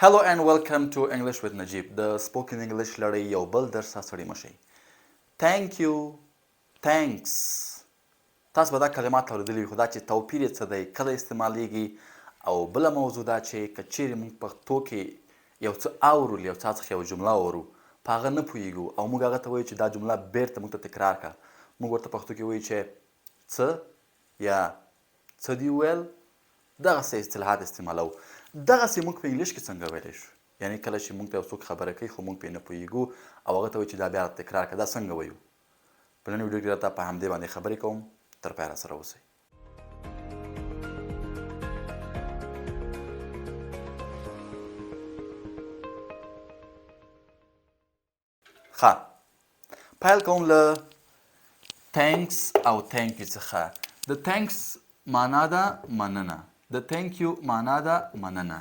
Hello and welcome to English with Najib. د spoken English لړۍ یو بل درس سړی مشي. Thank you, thanks. تاسو به دا کلمات اوریدلي خو دا چې توپیر یې څه دی کله استعمالیږي او بله موضوع دا چې که چیرې موږ پښتو کې یو څه اورو له یو چا څخه یو جمله اورو په هغه نه پوهیږو او موږ هغه ته وایو چې دا جمله بیرته موږ ته تکرار کړه موږ ورته پښتو کې وایو چې څه یا څه دي وویل دغسې اصطلاحات استعمالوو دغسې موږ په انګلیش کې څنګه ویلی شو یعنې کله چې موږ ته یو څوک خبره کوي خو موږ پرې نه پوهیږو او هغه ته وایو چې دا بیا تکرار کړه دا څنګه وایو په نن ویډیو کې راته په همدې باندې خبرې کوم تر پایه راسره اوسئ ښه پیل کوم له تنکس او تنکیو څخه د تنکس معنا ده مننه د تنکیو معنا ده مننه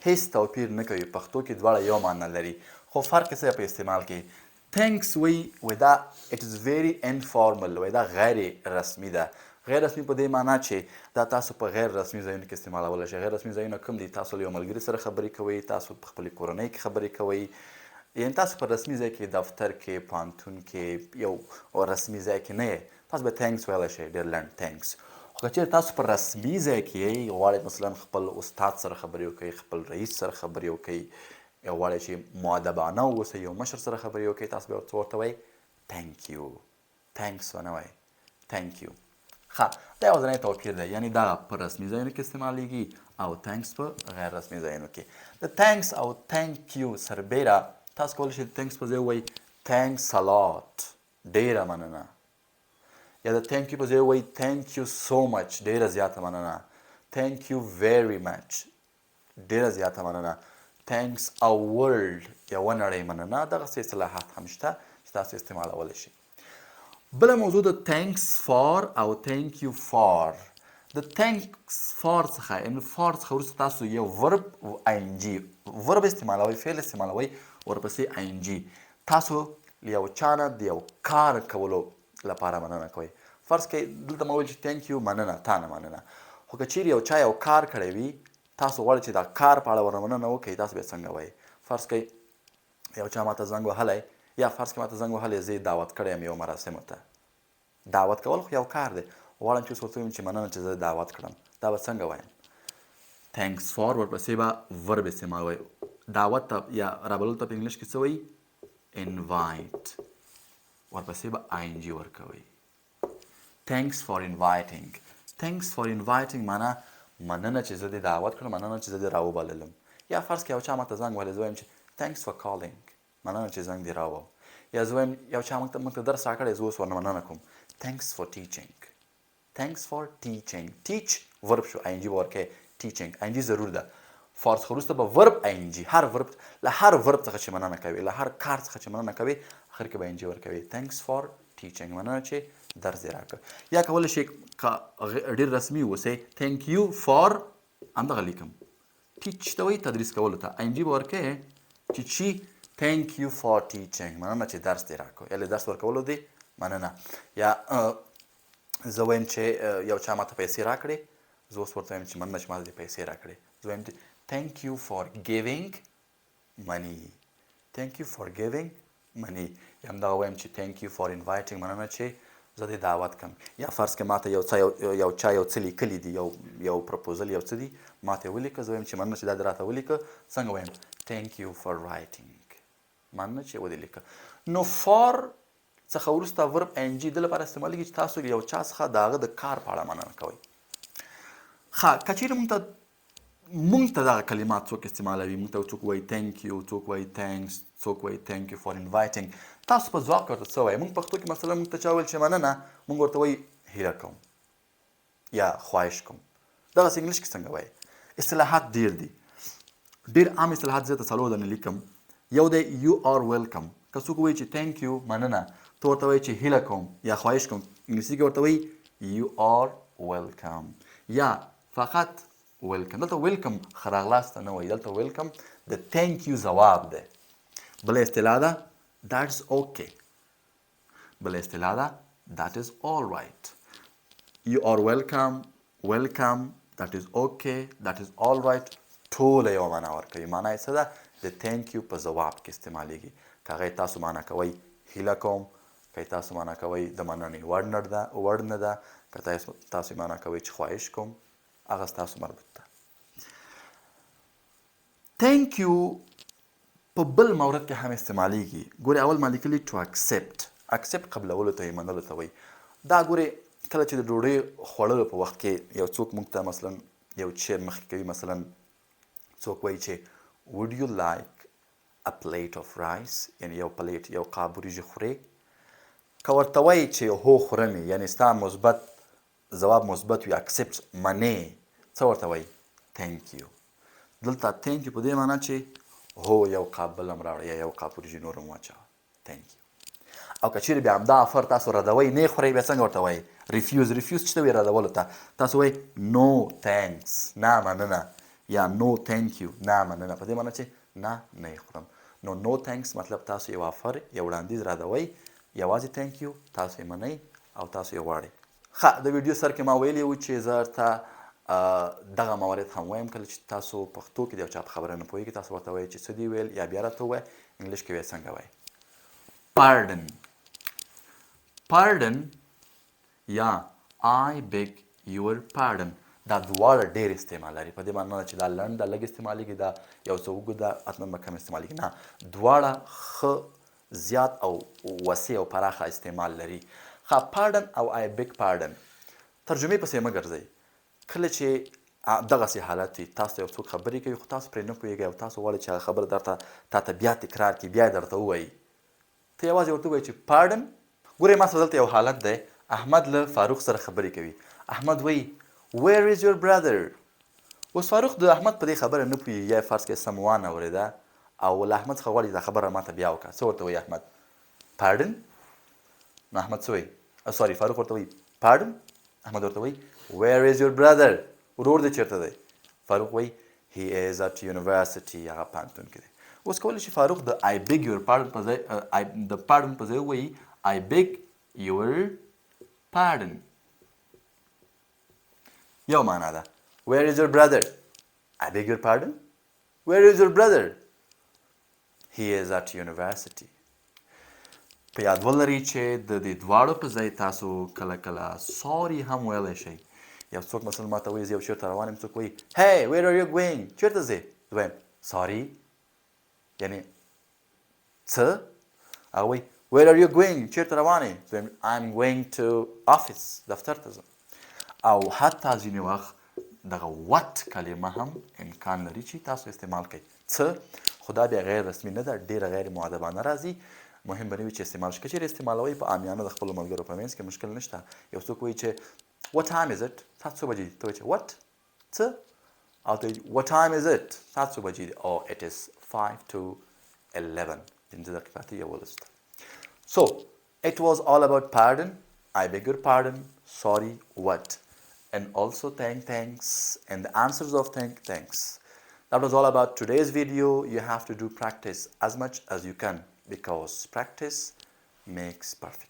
هیڅ توپیر نه کوي پښتو کې دواړه یو معنا لري خو فرق څه په استعمال کې تنکس وایي دا اټ از ویری انفارمل وایي دا غیر رسمي ده غیر رسمي په دې معنا چې دا تاسو په غیر رسمي ځایونو کې استعمالولی شئ غیر رسمي ځایونه کوم دي تاسو له یو ملګري سره خبرې کوئ تاسو په خپلې کورنۍ کې خبرې کوئ یعنې تاسو په رسمي ځای کې دفتر کې پوهنتون کې یو رسمي ځای کې نه یې تاسو به تنکس ویلی شئ ډېر لنډ تنکس خو که چېرې تاسو په رسمي ځای کې یئ غواړئ مثلا خپل استاد سره خبرې وکړئ خپل رئیس سره خبرې وکړئ یا غواړئ چې مؤدبانه واوسئ یو مشر سره خبرې وکړئ تاسو به ورته وایئ تنکیو تنکس ونه وایئ تنکیو ښه دا یوازینی توپیر دی یعنې دا په رسمي ځایونو کې استعمالیږي او تنکس په غیر رسمي ځایونو کې د تنکس او تنکیو سربیره تاسو کولی شئ د تنکس په ځای ووایئ تنکس الات ډېره مننه یا د تنکیو په ځای ووایئ تنکیو سو مچ ډېره زیاته مننه تنکیو ویری مچ ډېره زیاته مننه تنکس ا ورلډ یوه نړۍ مننه دغسې اصطلاحات هم شته چې تاسو استعمالولی شئ بله موضوع د تنکس فار او تنکیو فار د تنکس فار څخه یعنې فار څخه وروسته تاسو یو ورب آینجي ورب استعمالوئ فعل استعمالوئ ورپسې آینجي تاسو له یو چا نه د یو کار کولو لپاره مننه کوئ فرض کړئ دلته ما وویل چې تنکیو مننه تا نه مننه خو که چیرې یو چا یو کار کړی وي تاسو غواړئ چې دا کار په اړه ورنه مننه وکړئ تاسو بیا څنګه وایئ فرض کړئ یو چا ماته زنګ وهلی یا فرض کړئ ماته زنګ وهلی زه یې دعوت کړی یم یو مراسمو ته دعوت کول خو یو کار دی غواړم چې اوس ورته ووایم چې مننه چې زه دعوت کړم دا به څنګه وایم تنکس فار ورپسې به ورب استعمالوئ دعوت ته یا رابللو ته په انګلیش کې څه وایي انوایټ ورپسې به آینجي ورکوئ تنکس فار انوایټینګ تنکس فار انوایټینګ معنا مننه چې زه دې دعوت کړم مننه چې زه دې راوبللم یا فرض کړه یو چا ماته زنګ وهلی زه وایم چې تنکس فار کالینګ مننه چې زنګ دې راوړ یا زه وایم یو چا موږ ته درس راکړی زه اوس ورنه مننه کوم تنکس فار ټیچینګ تنکس فار ټیچینګ ټیچ ورب شو آینجي به ورکوې ټیچینګ آینجي ضرور ده فار څخه وروسته به ورب آینجي هر ورب له هر ورب څخه چې مننه کوې له هر کار څخه چې مننه کوې اخر کې به آینجي ورکوې تنکس فار ټیچینګ مننه چې درس دې راکړه یا کولی شئ که ډېر رسمي اوسئ تنکیو فار همدغه لیکم ټیچ ته وایي تدریس کولو ته آینجي به ورکوې ټیچي تنکیو فار ټیچینګ مننه چې درس دې راکړو یا له درس ورکولو دې مننه یا زه وایم چې یو چا ماته پیسې راکړې زه اوس ورته وایم چې مننه چې ماته دې پیسې راکړې زه وایم thank you for giving money thank you for giving money یا همدغه وایم چې thank you for inviting مننه چې زه دې دعوت کړم یا فرض کړه ماته یو چا یو څه لیکلي دي یو پروپوزل یو څه دي ماته یې ولیکه زه وایم چې مننه چې دا دې راته ولیکه څنګه وایم thank you for writing مننه چې ودې لیکه نو فار څخه وروسته ورب انجي د لپاره استعمالیږي چې تاسو یو چا څخه د هغه د کار په اړه مننه کوئ ښه که چیرې موږ ته دغه کلمات څوک استعمالوي موږ ته څوک وایي تنکیو څوک وایي تنکس څوک وایي تنکیو فار انوایټینګ تاسو په ځواب کې ورته څه وایئ موږ پښتو کې مثلا موږ ته چا ویل چې مننه موږ ورته وایي هیله کوم یا خواهش کوم دغسې انګلیش کې څنګه وایي اصطلاحات ډېر دي ډېر عام اصطلاحات زه ته څلور دانې لیکم یو دی یو آر ویلکم که څوک وایي چې تنکیو مننه ته ورته وایي چې هیله کوم یا خواهش کوم انګلیسي کې ورته وایي یو آر ویلکم یا فقط ویلکم دلته ویلکم ښه راغلاست ته نه وایي دلته ویلکم د تنکیو ځواب دی بله اصطلاح ده that's okay بله اصطلاح ده that is all right you are welcome that is okay that is all right ټوله یوه معنا ورکوي. معنا یې څه ده؟ د تینکیو په ځواب کې استعمالیږي. که هغه تاسو معنا کوئ هیله کوم، که تاسو معنا کوئ د مننې وړ نه ده، که تاسو معنا کوئ چې خواهش کوم، هغه ستاسو مربوط ده. تینکیو په بل مورد کې هم استعمالیږي. ګورې اول ما لیکلي ټو اکسپټ قبلولو ته یې منلو ته وایي. دا ګورې کله چې د ډوډۍ خوړلو په وخت کې یو څوک موږ ته مثلا یو شی مخکې کوي، مثلا څوک وایي چې would you like a plate of rice، یعنی یو پلیټ یو قاب وریجې خورې؟ که ورته وایي چې هو خورم یې، یعنی ستا مثبت ځواب مثبت وي، اکسپټ منې، څه ورته وایي؟ تینکیو. دلته تینکیو په دې معنا چې هو یو قاب بل هم راوړه یا یو قاب وریجې نور هم واچوه، تینکیو. او که چیرې بیا همدا افر تاسو ردوئ نه خورئ، بیا څنګه ورته وایي؟ ریفیوز څه ته وایي ردولو ته؟ تاسو وایي نو تینکس، نه مننه، یا نو تینکیو، نه مننه، په دې معنا چې نه نه یې خورم. نو تینکس مطلب تاسو یو افر یو وړاندیز ردوئ، یوازې تینکیو تاسو یې منئ او تاسو یې غواړئ. ښه، د ویډیو سر کې ما ویلي و چې زه ورته دغه موارد هم وایم کله چې تاسو پښتو کې د یو چا په خبره نه پوهېږئ، تاسو ورته وایئ چې څه دې ویل، یا بیا راته ووایه انګلیش کې بیا څنګه وایي. pardon یا I beg your pardon، دا دواړه ډېر استعمال لري. په دې معنی نه چې دا لنډ ده لږ استعمالیږي، دا یو څه اوږد ده حتما به کم استعمالیږي، نه، دواړه ښه زیات او وسیع او پراخه استعمال لري. ښه، pardon او I beg pardon ترجمې پسې مه ګرځئ. کله چې دغسې حالت وي، تاسو ته یو څوک خبرې کوي خو تاسو پرې نه پوهېږئ او تاسو غواړئ چې هغه خبره تاته بیا تکرار کړي، بیا یې درته ووایي، ته یوازې ورته ووایئ چې pardon. ګورئ ما سره دلته یو حالت دی، احمد له فاروق سره خبرې کوي. احمد وایي where is your brother؟ اوس فاروق د احمد په دې خبره نه پوهېږي، یا یې فرض کړئ سم وانه اورېده او له احمد څخه غواړي دا خبره ماته بیا وکړه. څه ورته وایي احمد؟ pardon. نو احمد څه وایي؟ سوري، فاروق ورته وایي pardon. احمد ورته وایي where is your brother؟ ورور دې چېرته دی؟ فاروق وایي he is at university، هغه پوهنتون کې دی. اوس کولی شي فاروق د I beg your pardon په ځای د pardon په ځای ووایي I beg your pardon. یو معنا ده. Where is your brother؟ I beg your pardon. Where is your brother؟ He is at university. په یاد ولرئ چې د دې دواړو په ځای تاسو کله کله سوري هم ویلی شئ. یو څوک مثلا ماته وایي زه یو چېرته روان یم، څوک وایي hey where are you going؟ چېرته ځې؟ زه وایم sorry، یعنې څه؟ هغه وایي where are you going؟ چېرته روان یې؟ زه وایم I'm going to office، دفتر ته ځم. او حتی ځینې وخت دغه what کلمه هم امکان لري چې تاسو استعمال کړئ. څه؟ خو دا بیا غیر رسمي نه ده، ډېره غیر مؤدبانه راځي. مهم به نه وي چې استعمال شي. که چېرې استعمالوئ په عامیانه د خپلو ملګرو په منځ کې مشکل نشته. یو څوک وایي چې what time is it؟ ساعت څو بجې دي؟ ته وایي چې what؟ څه؟ او ته وایي what time is it؟ ساعت څو بجې دي؟ oh it is 5 to 11، 5 دقیقې 11 ته. So it was all about pardon، I beg your pardon، sorry، what، and also thanks and the answers of thanks. That was all about today's video. You have to do practice as much as you can because practice makes perfect.